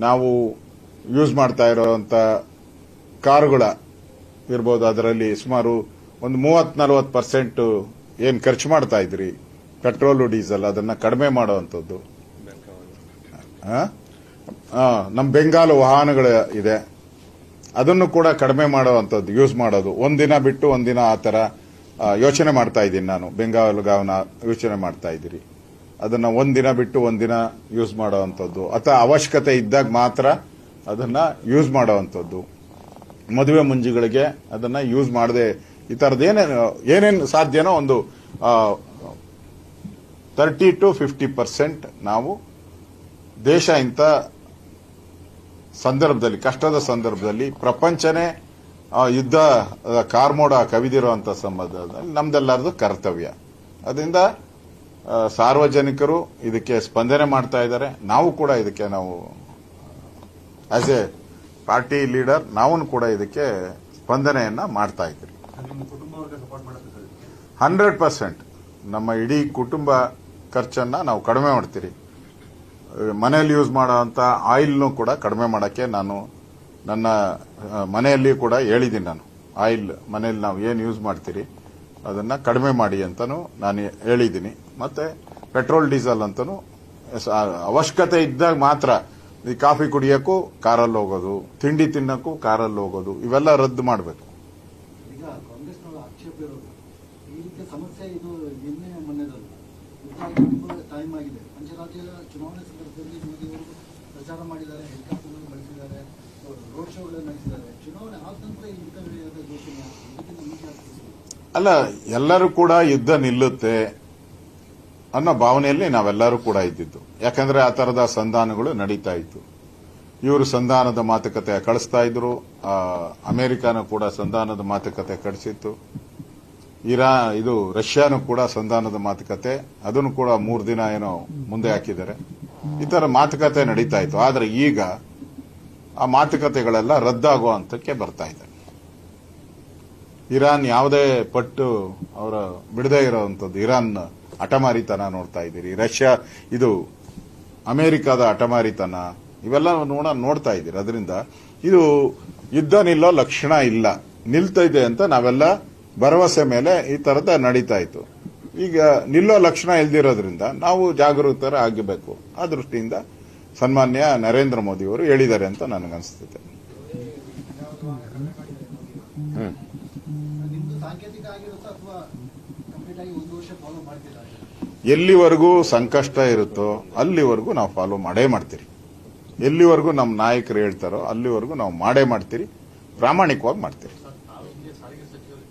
ನಾವು ಯೂಸ್ ಮಾಡ್ತಾ ಇರೋಂಥ ಕಾರುಗಳ ಇರ್ಬೋದು, ಅದರಲ್ಲಿ ಸುಮಾರು ಒಂದು 30-40% ಏನು ಖರ್ಚು ಮಾಡ್ತಾ ಇದ್ರಿ ಪೆಟ್ರೋಲು ಡೀಸೆಲ್, ಅದನ್ನ ಕಡಿಮೆ ಮಾಡುವಂಥದ್ದು. ನಮ್ಮ ಬೆಂಗಾಲು ವಾಹನಗಳು ಇದೆ, ಅದನ್ನು ಕೂಡ ಕಡಿಮೆ ಮಾಡುವಂಥದ್ದು, ಯೂಸ್ ಮಾಡೋದು. ಒಂದಿನ ಬಿಟ್ಟು ಒಂದಿನ ಆ ಥರ ಯೋಚನೆ ಮಾಡ್ತಾ ಇದ್ದೀನಿ ನಾನು. ಬೆಂಗಾಲು ಗಾವನ ಯೋಚನೆ ಮಾಡ್ತಾ ಇದ್ದೀರಿ, ಅದನ್ನ ಒಂದಿನ ಬಿಟ್ಟು ಒಂದಿನ ಯೂಸ್ ಮಾಡುವಂಥದ್ದು, ಅಥವಾ ಅವಶ್ಯಕತೆ ಇದ್ದಾಗ ಮಾತ್ರ ಅದನ್ನ ಯೂಸ್ ಮಾಡುವಂಥದ್ದು. ಮದುವೆ ಮುಂಜಿಗಳಿಗೆ ಅದನ್ನ ಯೂಸ್ ಮಾಡದೆ ಈ ತರದ್ದು ಏನೇನು ಸಾಧ್ಯನೋ ಒಂದು 30-50% ನಾವು ದೇಶ ಇಂಥ ಸಂದರ್ಭದಲ್ಲಿ, ಕಷ್ಟದ ಸಂದರ್ಭದಲ್ಲಿ, ಪ್ರಪಂಚನೇ ಯುದ್ಧ ಕಾರ್ಮೋಡ ಕವಿದಿರುವಂತಹ ಸಂದರ್ಭದಲ್ಲಿ ನಮ್ದೆಲ್ಲರದು ಕರ್ತವ್ಯ. ಅದರಿಂದ ಸಾರ್ವಜನಿಕರು ಇದಕ್ಕೆ ಸ್ಪಂದನೆ ಮಾಡ್ತಾ ಇದ್ದಾರೆ. ನಾವು ಕೂಡ ಇದಕ್ಕೆ ಆಸ್ ಎ ಪಾರ್ಟಿ ಲೀಡರ್ ನಾವು ಕೂಡ ಇದಕ್ಕೆ ಸ್ಪಂದನೆಯನ್ನ ಮಾಡ್ತಾ ಇದ್ದೀವಿ. 100% ನಮ್ಮ ಇಡೀ ಕುಟುಂಬ ಖರ್ಚನ್ನ ನಾವು ಕಡಿಮೆ ಮಾಡ್ತೀರಿ. ಮನೆಯಲ್ಲಿ ಯೂಸ್ ಮಾಡುವಂತ ಆಯಿಲ್ನು ಕೂಡ ಕಡಿಮೆ ಮಾಡಕ್ಕೆ ನಾನು ನನ್ನ ಮನೆಯಲ್ಲಿ ಕೂಡ ಹೇಳಿದ್ದೀನಿ. ನಾನು ಆಯಿಲ್ ಮನೆಯಲ್ಲಿ ನಾವು ಏನು ಯೂಸ್ ಮಾಡ್ತೀರಿ ಅದನ್ನ ಕಡಿಮೆ ಮಾಡಿ ಅಂತಾನು ನಾನು ಹೇಳಿದ್ದೀನಿ. ಮತ್ತೆ ಪೆಟ್ರೋಲ್ ಡೀಸೆಲ್ ಅಂತಾನು ಅವಶ್ಯಕತೆ ಇದ್ದಾಗ ಮಾತ್ರ, ಈ ಕಾಫಿ ಕುಡಿಯಕ್ಕೂ ಕಾರಲ್ಲಿ ಹೋಗೋದು, ತಿಂಡಿ ತಿನ್ನಕ್ಕೂ ಕಾರಲ್ಲಿ ಹೋಗೋದು, ಇವೆಲ್ಲ ರದ್ದು ಮಾಡಬೇಕು. ಈಗ ಕಾಂಗ್ರೆಸ್ನವರ ಆಕ್ಷೇಪ ಇರೋದು ಈ ರೀತಿಯ ಸಮಸ್ಯೆ ಇದು ನಿನ್ನೆ ಮೊನ್ನೆದಲ್ಲ, ಟೈಮ್ ಆಗಿದೆ. ಪಂಚರಾಜ್ಯ ಚುನಾವಣೆ ಸಂದರ್ಭದಲ್ಲಿ ಮೋದಿಯವರು ಪ್ರಚಾರ ಮಾಡಿದ್ದಾರೆ, ಹೆಲಿಕಾಪ್ಟರ್ಗಳನ್ನು ಬಳಸಿದ್ದಾರೆ, ರೋಡ್ ಶೋಗಳನ್ನು ನಡೆಸಿದ್ದಾರೆ. ಚುನಾವಣೆ ಆದ ನಂತರ ಇಂಥ ಘೋಷಣೆ ಅಲ್ಲ, ಎಲ್ಲರೂ ಕೂಡ ಯುದ್ಧ ನಿಲ್ಲುತ್ತೆ ಅನ್ನೋ ಭಾವನೆಯಲ್ಲಿ ನಾವೆಲ್ಲರೂ ಕೂಡ ಇದ್ದಿದ್ದು. ಯಾಕಂದ್ರೆ ಆ ತರದ ಸಂಧಾನಗಳು ನಡೀತಾ ಇತ್ತು. ಇವರು ಸಂಧಾನದ ಮಾತುಕತೆ ಕಳಿಸ್ತಾ ಇದ್ರು, ಅಮೆರಿಕನೂ ಕೂಡ ಸಂಧಾನದ ಮಾತುಕತೆ ಕಳಿಸಿತ್ತು, ರಷ್ಯಾನು ಕೂಡ ಸಂಧಾನದ ಮಾತುಕತೆ, ಅದನ್ನು ಕೂಡ 3 ದಿನ ಏನೋ ಮುಂದೆ ಹಾಕಿದ್ದಾರೆ. ಈ ತರ ಮಾತುಕತೆ ನಡೀತಾ ಇತ್ತು. ಆದ್ರೆ ಈಗ ಆ ಮಾತುಕತೆಗಳೆಲ್ಲ ರದ್ದಾಗುವಂತಕ್ಕೆ ಬರ್ತಾ ಇದೆ. ಇರಾನ್ ಯಾವುದೇ ಪಟ್ಟು ಅವರ ಬಿಡದೇ ಇರುವಂತದ್ದು, ಇರಾನ್ ಹಠಮಾರಿತನ ನೋಡ್ತಾ ಇದ್ದೀರಿ. ರಷ್ಯಾ, ಇದು ಅಮೆರಿಕದ ಹಠಮಾರಿತನ, ಇವೆಲ್ಲ ನೋಡ್ತಾ ಇದ್ದೀರಿ. ಅದರಿಂದ ಇದು ಯುದ್ಧ ನಿಲ್ಲೋ ಲಕ್ಷಣ ಇಲ್ಲ, ನಿಲ್ತಾ ಇದೆ ಅಂತ ನಾವೆಲ್ಲ ಭರವಸೆ ಮೇಲೆ ಈ ತರದ ನಡೀತಾ ಇತ್ತು. ಈಗ ನಿಲ್ಲೋ ಲಕ್ಷಣ ಇಲ್ದಿರೋದ್ರಿಂದ ನಾವು ಜಾಗರೂಕರ ಆಗಬೇಕು. ಆ ದೃಷ್ಟಿಯಿಂದ ಸನ್ಮಾನ್ಯ ನರೇಂದ್ರ ಮೋದಿ ಅವರು ಹೇಳಿದ್ದಾರೆ ಅಂತ ನನಗನ್ನಿಸ್ತಿದೆ. ಎಲ್ಲಿವರೆಗೂ ಸಂಕಷ್ಟ ಇರುತ್ತೋ ಅಲ್ಲಿವರೆಗೂ ನಾವು ಫಾಲೋ ಮಾಡೇ ಮಾಡ್ತೀರಿ. ಎಲ್ಲಿವರೆಗೂ ನಮ್ಮ ನಾಯಕರು ಹೇಳ್ತಾರೋ ಅಲ್ಲಿವರೆಗೂ ನಾವು ಮಾಡೇ ಮಾಡ್ತೀರಿ, ಪ್ರಾಮಾಣಿಕವಾಗಿ ಮಾಡ್ತೀರಿ.